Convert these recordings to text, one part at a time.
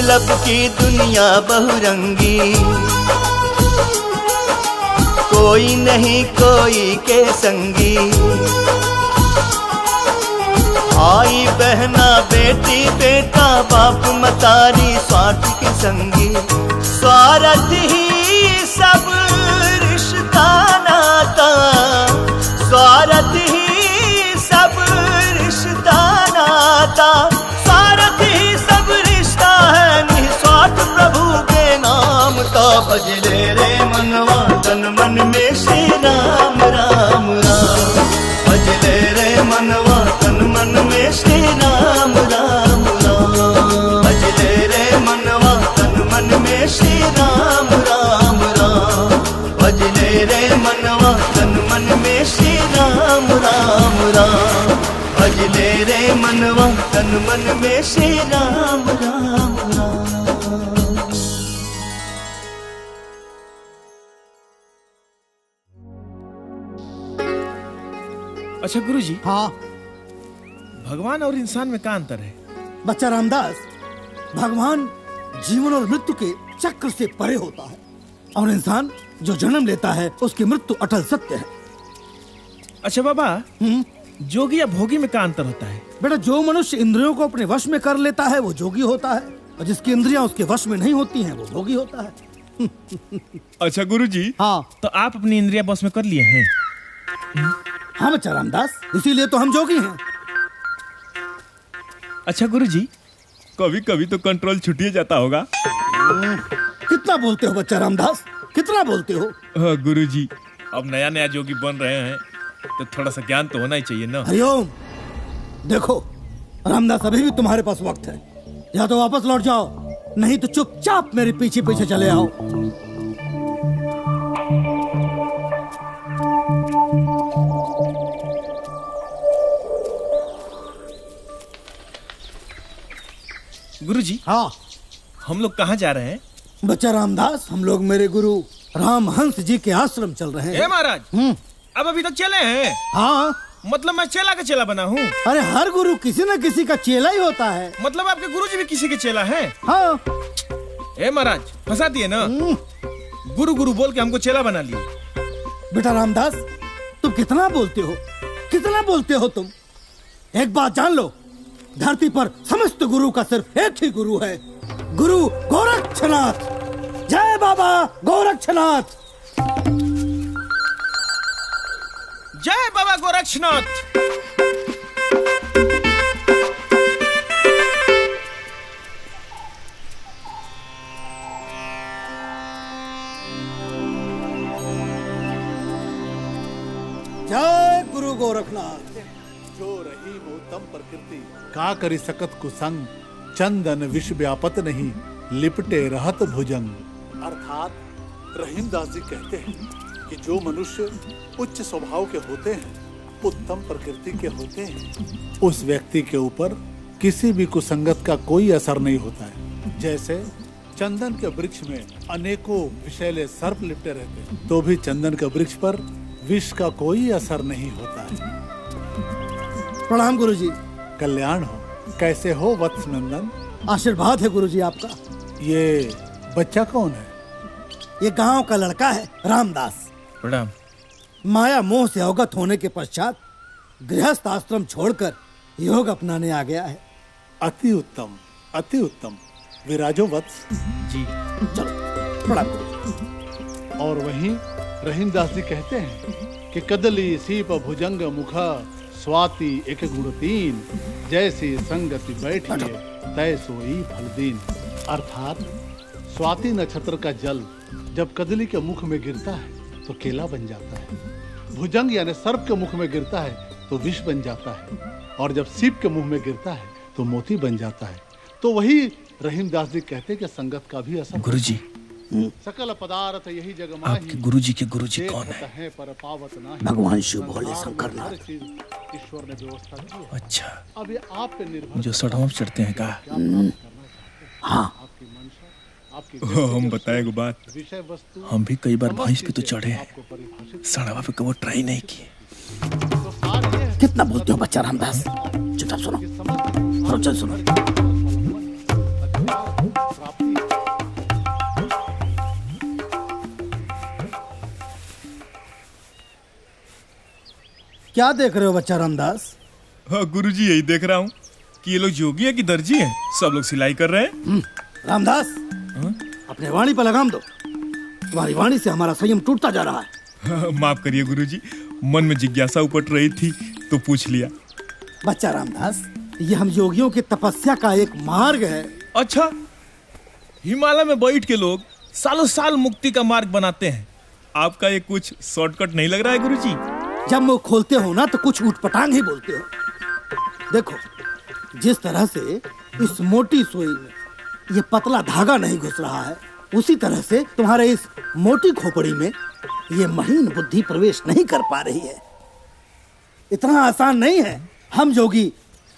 लब की दुनिया बहुरंगी, कोई नहीं कोई के संगी। भाई बहना बेटी बेटा बाप मतारी स्वार्थ की संगी। स्वार्थ ही सब रिश्ता नाता, स्वार्थ ही सब रिश्ता नाता, स्वार्थ ही सब रिश्ता है निस्वार्थ प्रभु के नाम का। भजले रे मनवा तन मन में श्री राम राम राम, भजले रे मनवा तन मन में श्री राम राम राम, भजले रे मनवा तन मन में श्री राम राम राम, भजले रे मनवा तन मन में श्री राम राम राम, भजले रे मनवा तन मन में श्री राम राम राम। अच्छा गुरुजी। हाँ। भगवान और इंसान में क्या अंतर है? बच्चा रामदास, भगवान जीवन और मृत्यु के चक्र से परे होता है और इंसान जो जन्म लेता है उसकी मृत्यु अटल सत्य है। अच्छा बाबा, जोगी या भोगी में क्या अंतर होता है? बेटा, जो मनुष्य इंद्रियों को अपने वश में कर लेता है वो जोगी होता है, और जिसकी इंद्रियां उसके वश में नहीं होती हैं वो भोगी होता है। अच्छा गुरुजी। हाँ। तो आप अपनी इंद्रियां बस में कर लिए हैं? हाँ बच्चा रामदास, इसीलिए तो हम जोगी हैं। अच्छा गुरुजी, कभी कभी तो कंट्रोल छूटिए जाता होगा। कितना बोलते हो बच्चा रामदास, कितना बोलते हो? गुरुजी, अब नया नया जोगी बन रहे हैं तो थोड़ा सा ज्ञान तो होना ही चाहिए ना। हरिओम। देखो रामदास, अभी भी तुम्हारे पास वक्त है, या तो वापस लौट जाओ, नहीं तो चुपचाप मेरे पीछे पीछे चले आओ। गुरुजी। हाँ। हम लोग कहाँ जा रहे हैं? बच्चा रामदास, हम लोग मेरे गुरु रामहंस जी के आश्रम चल रहे हैं। महाराज, अब अभी तक चले हैं? हाँ। मतलब मैं चेला का चेला बना हूँ? अरे हर गुरु किसी न किसी का चेला ही होता है। मतलब आपके गुरुजी भी किसी के चेला हैं? हाँ। महाराज, फंसा दिए ना। गुरु गुरु बोल के हमको चेला बना लिए। बेटा रामदास, तुम कितना बोलते हो, कितना बोलते हो तुम। एक बात जान लो, धरती पर समस्त गुरु का सिर्फ एक ही गुरु है, गुरु गोरक्षनाथ। जय बाबा गोरक्षनाथ। जय बाबा गोरक्षनाथ। जय गुरु गोरखनाथ। जो रहीम उत्तम प्रकृति का करी सकत कुसंग, चंदन विष व्यापत नहीं लिपटे रहत भुजंग। अर्थात रहीमदास जी कहते हैं कि जो मनुष्य उच्च स्वभाव के होते हैं, उत्तम प्रकृति के होते हैं, उस व्यक्ति के ऊपर किसी भी कुसंगत का कोई असर नहीं होता है। जैसे चंदन के वृक्ष में अनेकों विषैले सर्प लिपटे रहते हैं, तो भी चंदन के वृक्ष पर विष का कोई असर नहीं होता है। प्रणाम गुरुजी। कल्याण हो। कैसे हो वत्स नंदन? आशीर्वाद है गुरुजी आपका। ये बच्चा कौन है? ये गांव का लड़का है रामदास। प्रणाम। माया मोह से अवगत होने के पश्चात गृहस्थ आश्रम छोड़कर योग अपनाने आ गया है। अति उत्तम, अति उत्तम। विराजो वत्स। जी। चलो प्रणाम गुरुजी। और वहीं रहीमदास जी कहते हैं कि कदली सीप भुजंग मुखा स्वाति एक गुण तीन, जैसी संगति बैठिए तय सोई फल दीन। अर्थात स्वाति नक्षत्र का जल जब कदली के मुख में गिरता है तो केला बन जाता है, भुजंग यानी सर्प के मुख में गिरता है तो विष बन जाता है, और जब सीप के मुंह में गिरता है तो मोती बन जाता है। तो वही रहीमदास जी कहते हैं कि संगत का भी असर। गुरुजी, सकल पदार्थ यही जग माही, आपके गुरुजी के गुरुजी कौन है? पर पावत नाही। भगवान शिव भोले शंकर नाथ। ईश्वर ने व्यवस्था की है। अच्छा, अब ये आप पे निर्भर जो सड़वा चढ़ते हैं का? हाँ। आपकी मंशा, आपकी हम बताए गो बात, विषय वस्तु, हम भी कई बार भैंस पे तो चढ़े हैं, सड़वा पे कभी ट्राई नहीं किए। तो सार ये कितना बोलते हो बच्चा रामदास। चुपचाप सुनो, चल सुनो। क्या देख रहे हो बच्चा रामदास? हाँ गुरुजी, यही देख रहा हूँ कि ये लोग जोगी है कि दर्जी हैं। सब लोग सिलाई कर रहे हैं। रामदास, अपने वाणी पर लगाम दो। तुम्हारी वाणी से हमारा संयम टूटता जा रहा है। माफ करिए गुरुजी, मन में जिज्ञासा उपट रही थी तो पूछ लिया। बच्चा रामदास, ये हम योगियों की तपस्या का एक मार्ग है। अच्छा, हिमालय में बैठ के लोग सालों साल मुक्ति का मार्ग बनाते हैं, आपका ये कुछ शॉर्टकट नहीं लग रहा है गुरुजी? जब मुंह खोलते हो ना तो कुछ ऊटपटांग ही बोलते हो। देखो, जिस तरह से इस मोटी सुई में ये पतला धागा नहीं घुस रहा है, उसी तरह से तुम्हारे इस मोटी खोपड़ी में ये महीन बुद्धि प्रवेश नहीं कर पा रही है। इतना आसान नहीं है। हम योगी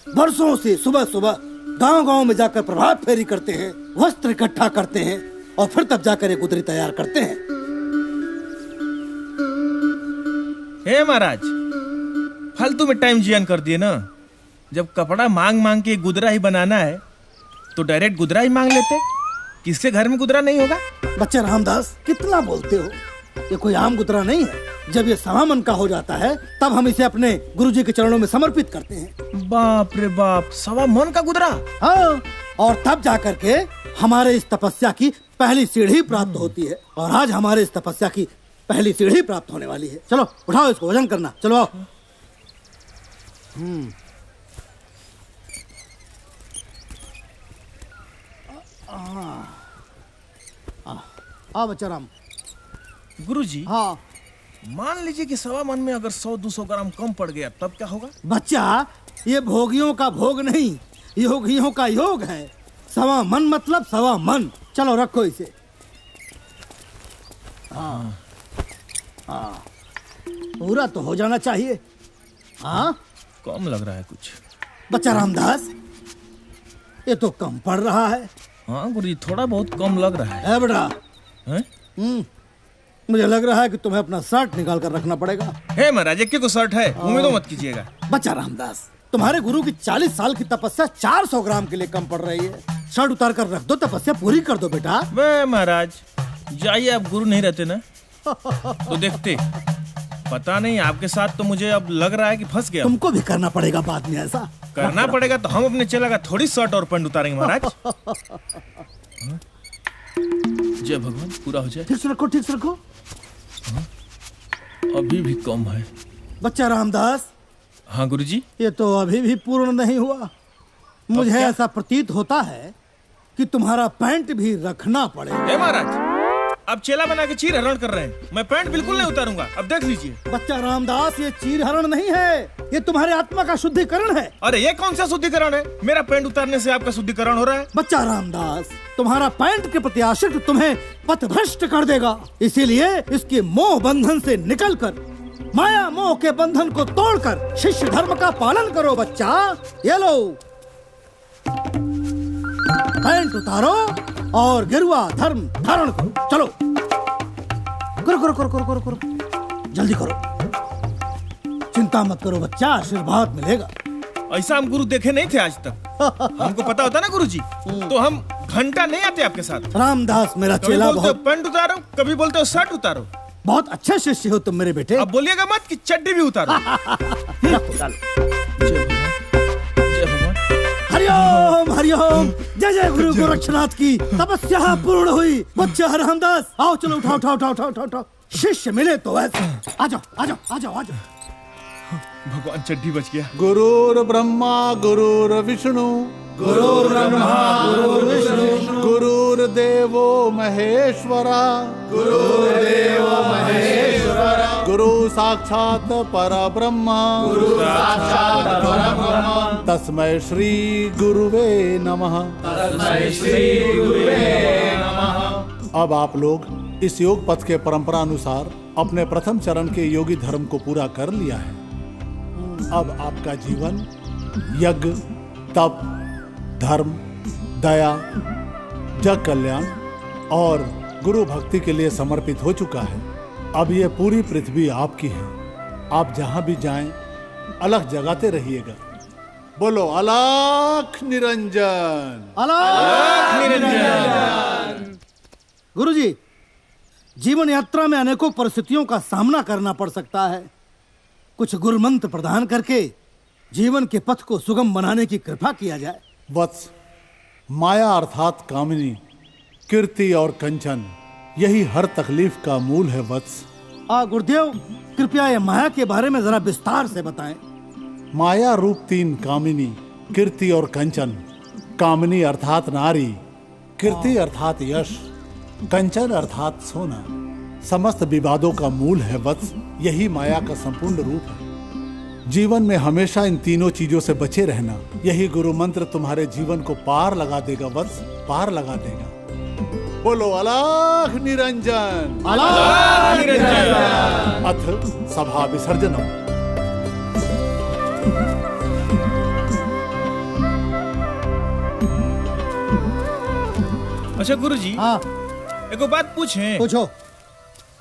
वर्षों से सुबह सुबह गांव-गांव में जाकर प्रभात फेरी करते हैं, वस्त्र इकट्ठा करते हैं और फिर तब जाकर एक गुदरी तैयार करते हैं। हे महाराज, फालतू में टाइम जियान कर दिए ना। जब कपड़ा मांग मांग के गुदरा ही बनाना है तो डायरेक्ट गुदरा ही मांग लेते। किसके घर में गुदरा नहीं होगा? बच्चा रामदास, कितना बोलते हो? ये कोई आम गुदरा नहीं है। जब ये सवा मन का हो जाता है तब हम इसे अपने गुरुजी के चरणों में समर्पित करते हैं। बाप रे बाप, सवा मन का गुदरा? हाँ, और तब जाकर के हमारे इस तपस्या की पहली सीढ़ी प्राप्त होती है। और आज हमारे इस तपस्या की पहली सीढ़ी प्राप्त होने वाली है। चलो उठाओ इसको, वजन करना। चलो आओ। आओ बच्चा राम। गुरुजी, हाँ मान लीजिए कि सवा मन में अगर 100-200 ग्राम कम पड़ गया तब क्या होगा? बच्चा, ये भोगियों का भोग नहीं, योगियों का योग है। सवा मन मतलब सवा मन। चलो रखो इसे। हाँ हाँ, पूरा तो हो जाना चाहिए। हाँ, कम लग रहा है कुछ। बच्चा रामदास, ये तो कम पड़ रहा है। हाँ गुरुजी, थोड़ा बहुत कम लग रहा है। है बेटा, हैं? मुझे लग रहा है कि तुम्हें अपना शर्ट निकाल कर रखना पड़ेगा। हे महाराज, एक को शर्ट है, उम्मीद मत कीजिएगा। बच्चा रामदास, तुम्हारे गुरु की 40 साल की तपस्या 400 ग्राम के लिए कम पड़ रही है। शर्ट उतार कर रख दो, तपस्या पूरी कर दो बेटा। वे महाराज, जाइए, आप गुरु नहीं रहते ना तो देखते। पता नहीं, आपके साथ तो मुझे अब लग रहा है कि फंस गया। तुमको भी करना पड़ेगा बाद में ऐसा। करना पड़ेगा तो हम अपने चेला का थोड़ी शर्ट और पैंट उतारेंगे महाराज। जय भगवान, पूरा हो जाए। ठीक से रखो, ठीक से रखो। अभी भी कम है। बच्चा रामदास, हाँ गुरुजी। ये तो अभी भी पूर्ण नहीं हुआ। मुझे क्या? ऐसा प्रतीत होता है कि तुम्हारा पैंट भी रखना पड़ेगा। हे महाराज, आप चेला बना के चीर हरण कर रहे हैं। मैं पैंट बिल्कुल नहीं उतारूंगा, अब देख लीजिए। बच्चा रामदास, ये चीर हरण नहीं है, ये तुम्हारे आत्मा का शुद्धिकरण है। अरे ये कौन सा शुद्धिकरण है? मेरा पैंट उतारने से आपका शुद्धिकरण हो रहा है? बच्चा रामदास, तुम्हारा पैंट के प्रति आशिक्त तुम्हें पथभ्रष्ट कर देगा। इसीलिए इसके मोह बंधन से निकलकर, माया मोह के बंधन को तोड़कर शिष्य धर्म का पालन करो बच्चा। ये लो, पैंट उतारो और गिरुआ धर्म धारण करो। चलो करो करो करो करो करो करो, जल्दी करो। चिंता मत करो बच्चा, आशीर्वाद मिलेगा। ऐसा हम गुरु देखे नहीं थे आज तक। हमको पता होता ना गुरुजी तो हम घंटा नहीं आते आपके साथ। रामदास मेरा कभी चेला बोलते हो बहुत पैंट उतारो, कभी बोलते हो शर्ट उतारो। बहुत अच्छे शिष्य हो तुम मेरे बेटे। अब बोलिएगा मत कि चड्डी भी उतारो। रखो, डालो। जय भगवान, जय भगवान। हरिओम हरिओम, जय जय गुरु गोरक्षनाथ की तपस्या पूर्ण हुई। बच्चा रामदास, आओ चलो, उठाओ उठाओ उठाओ उठाओ उठाओ उठाओ। शिष्य मिले तो ऐसे। आ जाओ आ जाओ आ जाओ आ जाओ। भगवान, चड्डी बच गया। गुरुर् ब्रह्मा गुरुर्विष्णु गुरुर्ब्रह्मा गुरुर्विष्णु गुरुर्देवो महेश्वरा गुरु साक्षात परब्रह्म तस्मै श्री गुरुवे नमः। अब आप लोग इस योग पथ के परंपरा अनुसार अपने प्रथम चरण के योगी धर्म को पूरा कर लिया है। अब आपका जीवन यज्ञ, तप, धर्म, दया, जग कल्याण और गुरु भक्ति के लिए समर्पित हो चुका है। अब ये पूरी पृथ्वी आपकी है। आप जहां भी जाएं अलख जगाते रहिएगा। बोलो अलख निरंजन। अलख निरंजन। गुरुजी, जीवन यात्रा में अनेकों परिस्थितियों का सामना करना पड़ सकता है। कुछ गुरु मंत्र प्रदान करके जीवन के पथ को सुगम बनाने की कृपा किया जाए। वत्स, माया अर्थात कामिनी, कीर्ति और कंचन, यही हर तकलीफ का मूल है वत्स। गुरुदेव, कृपया ये माया के बारे में जरा विस्तार से बताएं। माया रूप 3 कामिनी, कीर्ति और कंचन। कामिनी अर्थात नारी, कीर्ति अर्थात यश, कंचन अर्थात सोना, समस्त विवादों का मूल है वत्स। यही माया का संपूर्ण रूप है। जीवन में हमेशा इन तीनों चीजों से बचे रहना, यही गुरु मंत्र तुम्हारे जीवन को पार लगा देगा वत्स, पार लगा देगा। बोलो अलख निरंजन। अलख निरंजन। अथ सभा विसर्जनम। अच्छा गुरुजी, हाँ, एक बात पूछें? पूछो।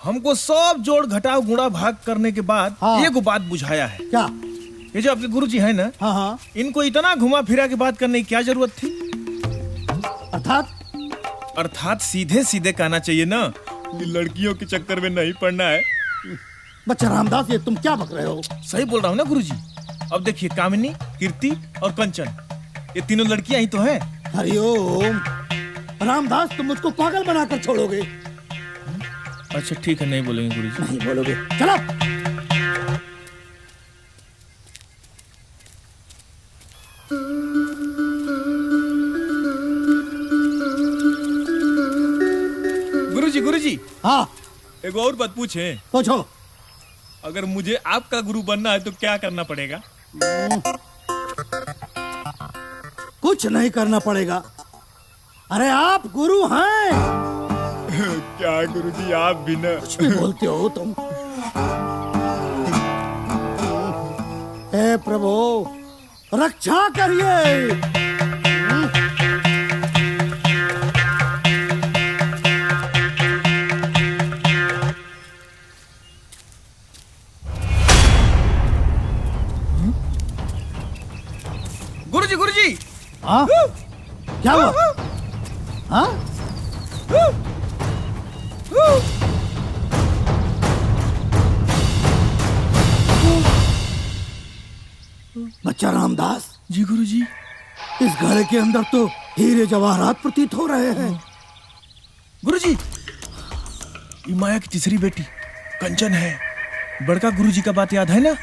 हमको सब जोड़ घटाव गुणा भाग करने के बाद हाँ। एक बात बुझाया है। क्या? ये जो आपके गुरुजी है ना, हाँ हाँ। इनको इतना घुमा फिरा के बात करने की क्या जरूरत थी? अर्थात सीधे सीधे कहना चाहिए ना कि लड़कियों के चक्कर में नहीं पड़ना है। बच्चा रामदास, ये तुम क्या बक रहे हो? सही बोल रहा हूँ ना गुरुजी? अब देखिए, कामिनी, कीर्ति और कंचन, ये तीनों लड़कियां ही तो हैं। हरिओम। रामदास, तुम मुझको पागल बनाकर छोड़ोगे? अच्छा ठीक है, नहीं बोलेंगे गुरुजी। नहीं बोलोगे? चलो। गुरुजी, हाँ, एक और बात पूछें? पूछो। अगर मुझे आपका गुरु बनना है तो क्या करना पड़ेगा? कुछ नहीं करना पड़ेगा। अरे आप गुरु हैं। क्या गुरुजी, आप भी ना कुछ भी बोलते हो तुम। हे प्रभु, रक्षा करिए। गुरुजी, हाँ? क्या हुआ? हाँ? बच्चा रामदास जी गुरुजी। इस घड़े के अंदर तो हीरे जवाहरात प्रतीत हो रहे हैं। गुरुजी, ये माया की तीसरी बेटी कंचन है। बड़का गुरुजी का बात याद है ना?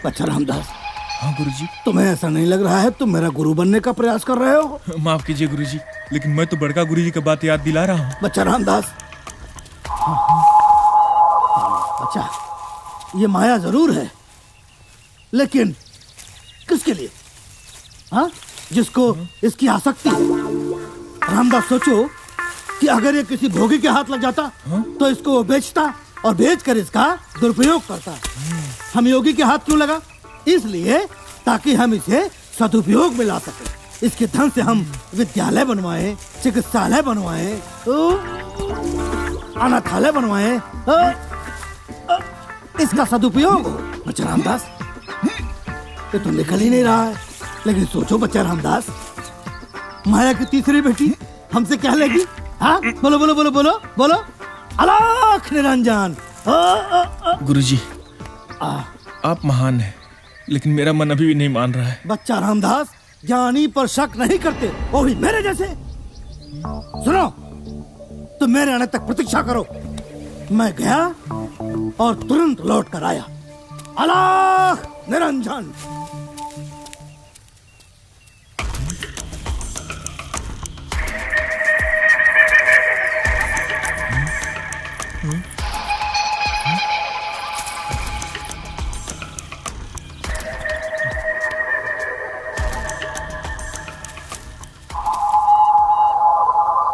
बच्चा रामदास, हाँ गुरुजी। तुम्हें ऐसा नहीं लग रहा है तुम मेरा गुरु बनने का प्रयास कर रहे हो? माफ कीजिए गुरुजी, लेकिन मैं तो बड़का गुरुजी का बात याद दिला रहा हूँ। बच्चा रामदास, अच्छा, ये माया जरूर है, लेकिन किसके लिए? हाँ, जिसको इसकी आसक्ति है। रामदास, सोचो कि अगर ये किसी भोगी के हाथ लग जाता तो इसको वो बेचता और बेचकर इसका दुरुपयोग करता। हम योगी के हाथ क्यों लगा? इसलिए ताकि हम इसे सदुपयोग में ला सके। इसके धन से हम विद्यालय बनवाएं, चिकित्सालय बनवाएं, अनाथालय बनवाएं, इसका सदुपयोग हो। बच्चा रामदास, ये तो निकल ही नहीं रहा है। लेकिन सोचो बच्चा रामदास, माया की तीसरी बेटी हमसे क्या लेगी? हाँ, बोलो बोलो बोलो बोलो बोलो। अलख निरंजन। गुरुजी, आप महान हैं, लेकिन मेरा मन अभी भी नहीं मान रहा है। बच्चा रामदास, ज्ञानी पर शक नहीं करते, वो भी मेरे जैसे। सुनो, तुम मेरे आने तक प्रतीक्षा करो। मैं गया और तुरंत लौट कर आया। अलख निरंजन।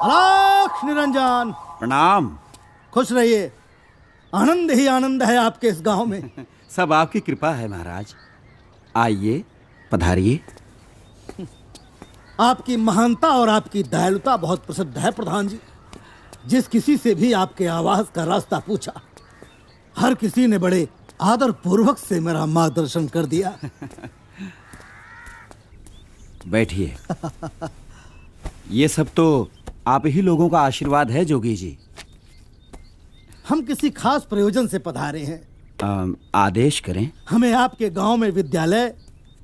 अलख निरंजन। प्रणाम। खुश रहिए, आनंद ही आनंद है आपके इस गांव में। सब आपकी कृपा है महाराज। आइए, पधारिए। आपकी महानता और आपकी दयालुता बहुत प्रसिद्ध है प्रधान जी। जिस किसी से भी आपके आवास का रास्ता पूछा, हर किसी ने बड़े आदर पूर्वक से मेरा मार्गदर्शन कर दिया। बैठिए। ये सब तो आप ही लोगों का आशीर्वाद है जोगी जी। हम किसी खास प्रयोजन से पधारे हैं। आदेश करें। हमें आपके गांव में विद्यालय,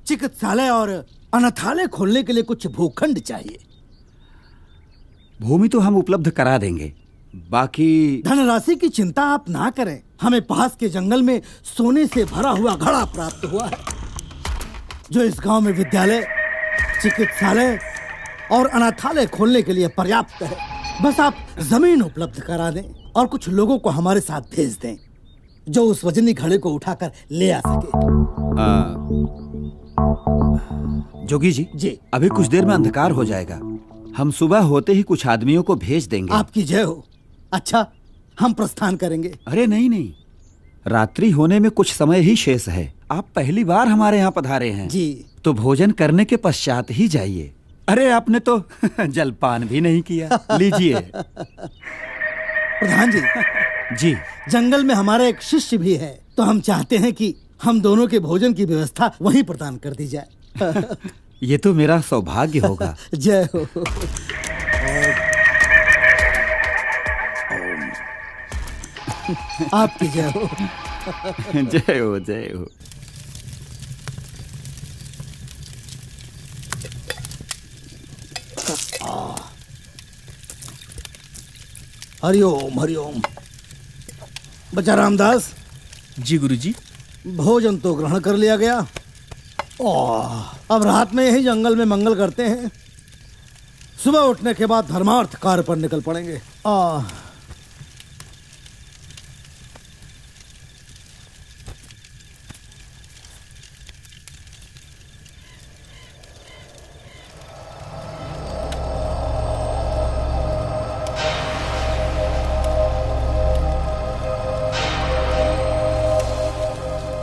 चिकित्सालय और अनाथालय खोलने के लिए कुछ भूखंड चाहिए। भूमि तो हम उपलब्ध करा देंगे, बाकी धनराशि की चिंता आप ना करें। हमें पास के जंगल में सोने से भरा हुआ घड़ा प्राप्त हुआ है, जो इस गांव में विद्यालय, चिकित्सालय और अनाथालय खोलने के लिए पर्याप्त है। बस आप जमीन उपलब्ध करा दें और कुछ लोगों को हमारे साथ भेज दें, जो उस वजनी घड़े को उठाकर ले आ सके। जोगी जी, अभी कुछ देर में अंधकार हो जाएगा। हम सुबह होते ही कुछ आदमियों को भेज देंगे। आपकी जय हो। अच्छा, हम प्रस्थान करेंगे। अरे नहीं, रात्रि होने में कुछ समय ही शेष है। आप पहली बार हमारे यहाँ पधारे हैं जी, तो भोजन करने के पश्चात ही जाइए। अरे आपने तो जलपान भी नहीं किया। लीजिए। प्रधान जी, जी, जंगल में हमारा एक शिष्य भी है, तो हम चाहते हैं कि हम दोनों के भोजन की व्यवस्था वहीं प्रदान कर दी जाए। ये तो मेरा सौभाग्य होगा। जय हो। आपकी जय हो। जय हो, जय हो। हरिओम हरिओम। बच्चा रामदास। जी गुरुजी। भोजन तो ग्रहण कर लिया गया। अब रात में यही जंगल में मंगल करते हैं। सुबह उठने के बाद धर्मार्थ कार्य पर निकल पड़ेंगे।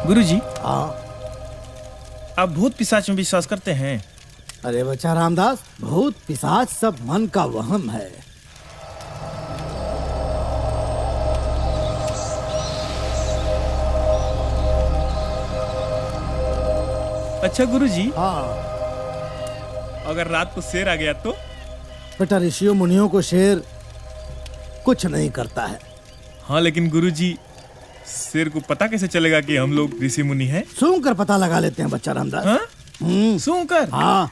गुरुजी, हाँ। आप भूत पिशाच में विश्वास करते हैं? अरे बच्चा रामदास, भूत पिशाच सब मन का वहम है। अच्छा गुरुजी, हाँ अगर रात को शेर आ गया तो? बेटा, ऋषियों मुनियों को शेर कुछ नहीं करता है। हाँ, लेकिन गुरुजी, शेर को पता कैसे चलेगा कि हम लोग ऋषि मुनि हैं? सूंघ कर पता लगा लेते हैं बच्चा रामदास। हाँ? सूंघ कर? हाँ।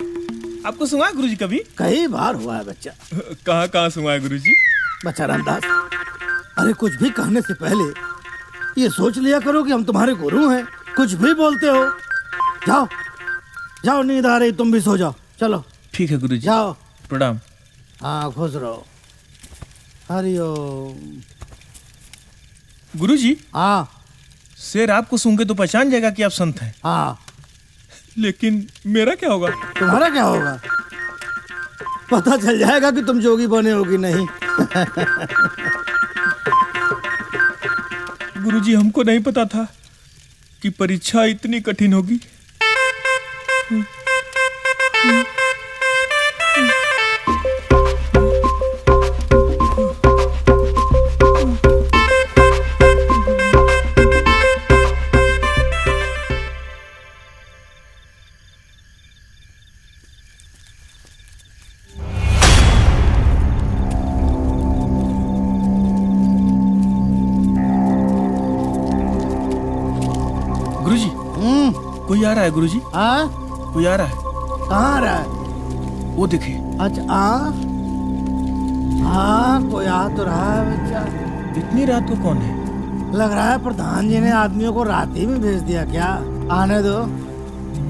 आपको सुना गुरुजी कभी? कई बार हुआ है बच्चा। कहाँ कहाँ सुना है गुरुजी? बच्चा रामदास, अरे कुछ भी कहने से पहले ये सोच लिया करो कि हम तुम्हारे गुरु हैं। कुछ भी बोलते हो। जाओ जाओ, नींद आ रही, तुम भी सो जाओ। चलो ठीक है गुरुजी। जाओ। प्रणाम। हाँ, खुश रहो। हरिओम। गुरुजी, हाँ शेर आपको सूंघ के तो पहचान जाएगा कि आप संत हैं। हाँ। लेकिन मेरा क्या होगा? तुम्हारा क्या होगा? पता चल जाएगा कि तुम जोगी बने हो कि नहीं। गुरुजी, हमको नहीं पता था कि परीक्षा इतनी कठिन होगी। गुरुजी, कोई आ रहा है गुरुजी। हाँ? कोई आ रहा है। कहाँ आ रहा है? वो देखिए। अच्छा, हाँ, कोई आ तो रहा है बच्चा। इतनी रात को कौन है? लग रहा है प्रधान जी ने आदमियों को रात ही में भेज दिया क्या? आने दो,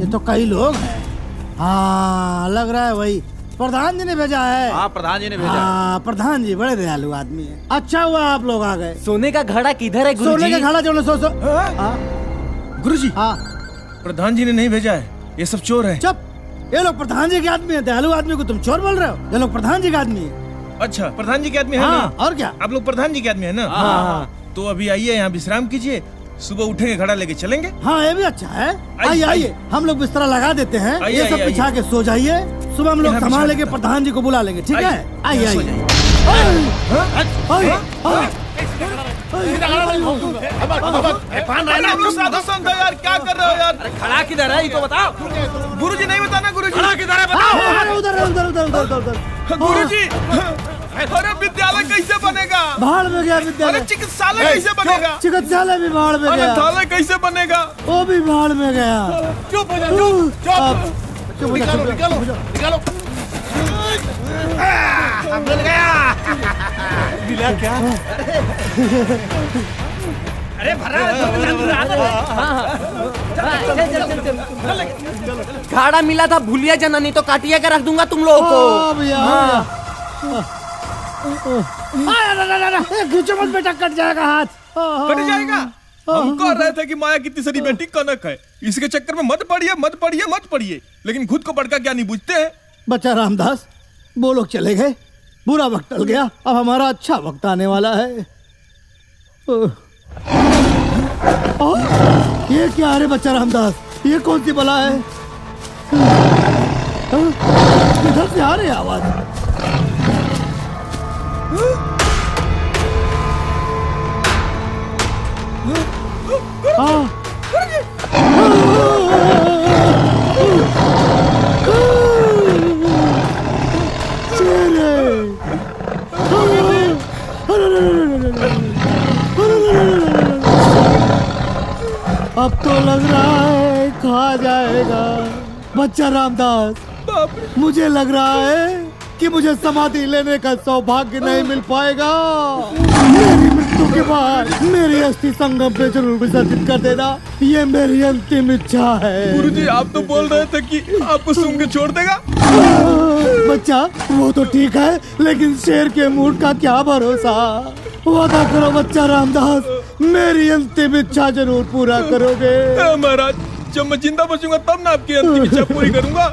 ये तो कई लोग हैं। हाँ, लग रहा है वही प्रधान जी ने भेजा है। हाँ, प्रधान जी ने भेजा। हाँ, प्रधान जी बड़े दयालु आदमी है। अच्छा हुआ आप लोग आ गए। सोने का घड़ा किधर है गुरुजी? सोने का घड़ा जो सो गुरुजी, हाँ। प्रधान जी ने नहीं भेजा है, ये सब चोर हैं। चुप, ये लोग प्रधान जी के आदमी है। दयालु आदमी को तुम चोर बोल रहे हो? ये लोग प्रधान जी के आदमी है। अच्छा, प्रधान जी के आदमी है हाँ, ना? और क्या? आप लोग प्रधान जी के आदमी है ना? हाँ। तो अभी आइए, यहाँ विश्राम कीजिए, सुबह उठेंगे घड़ा लेके चलेंगे। हाँ, ये भी अच्छा है। आइए, आइए आइए। आइए, हम लोग बिस्तरा लगा देते हैं। आइए, ये सब आइए, बिछा के सो जाइए। सुबह हम लोग यहाँ सामान बिछा लेके देता। प्रधान जी को बुला लेंगे, ठीक आइए, है? आइए यहाँ सो आइए। साधु संत है यार, क्या कर रहे हो यार? खड़ा किधर है ये तो बताओ। गुरुजी नहीं बताना। गुरुजी खड़ा किधर है बताओ। उधर उधर उधर उधर उधर। गुरुजी, अरे विद्यालय कैसे बनेगा? भाड़ में गया अरे विद्यालय। चिकित्सालय कैसे बनेगा? चिकित्सालय भी भाड़ में गया। अनाथालय कैसे बनेगा? वो भी भाड़ में गया। चुप हो जा, चुप चुप। चुप हो जा, निकालो चुप हो जा। निकालो निकालो। मिल गया। मिला क्या? अरे भरा घाड़ा मिला था, भूलिया जाना, नहीं तो काटिया के रख दूंगा तुम लोगों को। भैया खींचो मत बेटा, कट जाएगा हाथ। कट जाएगा? हम कह रहे थे कि माया की तीसरी बेटी कनक है, इसके चक्कर में मत पड़िए मत पड़िए मत पड़िए, लेकिन खुद को बड़का क्या नहीं बुझते हैं। बच्चा रामदास, वो लोग चले गए, बुरा वक्त टल गया, अब हमारा अच्छा वक्त आने वाला है। ये क्या है रे बच्चा रामदास, ये कौन सी बला है? किधर से आ रही है आवाज? अब तो लग रहा है खा जाएगा बच्चा रामदास। मुझे लग रहा है कि मुझे समाधि लेने का सौभाग्य नहीं मिल पाएगा। मेरी मृत्यु के बाद मेरी अस्थि संगम पे जरूर विसर्जित कर देना, ये मेरी अंतिम इच्छा है। गुरुजी, आप तो बोल रहे थे कि आपको सूंघ के छोड़ देगा। बच्चा वो तो ठीक है, लेकिन शेर के मूड का क्या भरोसा। वादा करो बच्चा रामदास, मेरी अंतिम इच्छा जरूर पूरा करोगे। महाराज, जब मैं जिंदा बचूंगा तब ना आपकी अंतिम इच्छा पूरी करूंगा।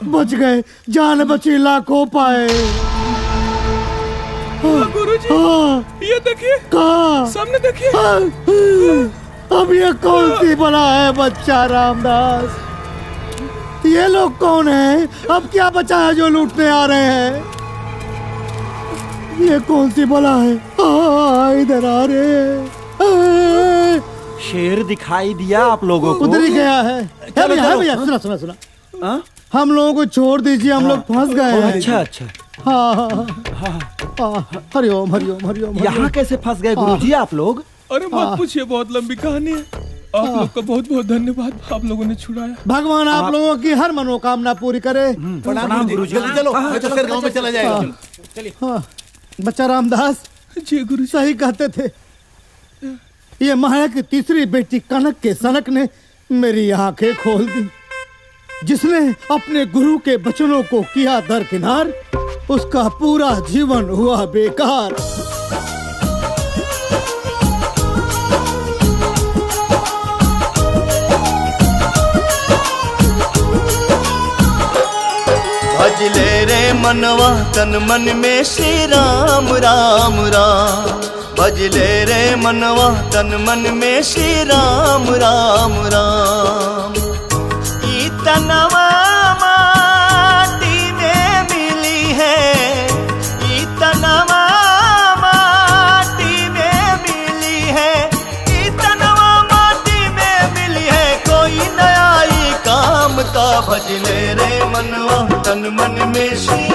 बच गए, जान बची लाखों पाए। गुरुजी, ये देखिए, सामने देखिए। अब ये कौन सी बला है बच्चा रामदास? ये लोग कौन हैं? अब क्या बचा है जो लूटने आ रहे हैं? ये कौन सी बला है? इधर आ रहे। शेर दिखाई दिया आप लोगों को? उधर ही गया है। भैया सुना सुना सुना, हम लोगों को छोड़ दीजिए, हम लोग फंस गए हैं। अच्छा अच्छा, हरिओम हरिओम हरिओम। यहाँ कैसे फंस गए गुरुजी आप लोग? अरे मत पूछिए, बहुत लंबी कहानी है। आप लोग का बहुत बहुत धन्यवाद, आप लोगों ने छुड़ाया। भगवान आप लोगों की हर मनोकामना पूरी करे। प्रणाम गुरुजी। जल्दी चलो, नहीं तो फिर गांव में चला जाएगा। चलिए। बच्चा रामदास जी गुरु, सही कहते थे। ये माया की तीसरी बेटी कनक के सनक ने मेरी आंखें खोल दी। जिसने अपने गुरु के वचनों को किया दरकिनार, उसका पूरा जीवन हुआ बेकार। भज ले रे मनवा तन मन में श्री राम राम राम। भज ले रे मनवा तन मन में श्री राम राम राम। ई तनवा माटी में मिली है, ई तनवा माटी में मिली है, ई तनवा माटी में मिली है, कोई नया ही काम का। भज ले रे मनवा तन मन में श्री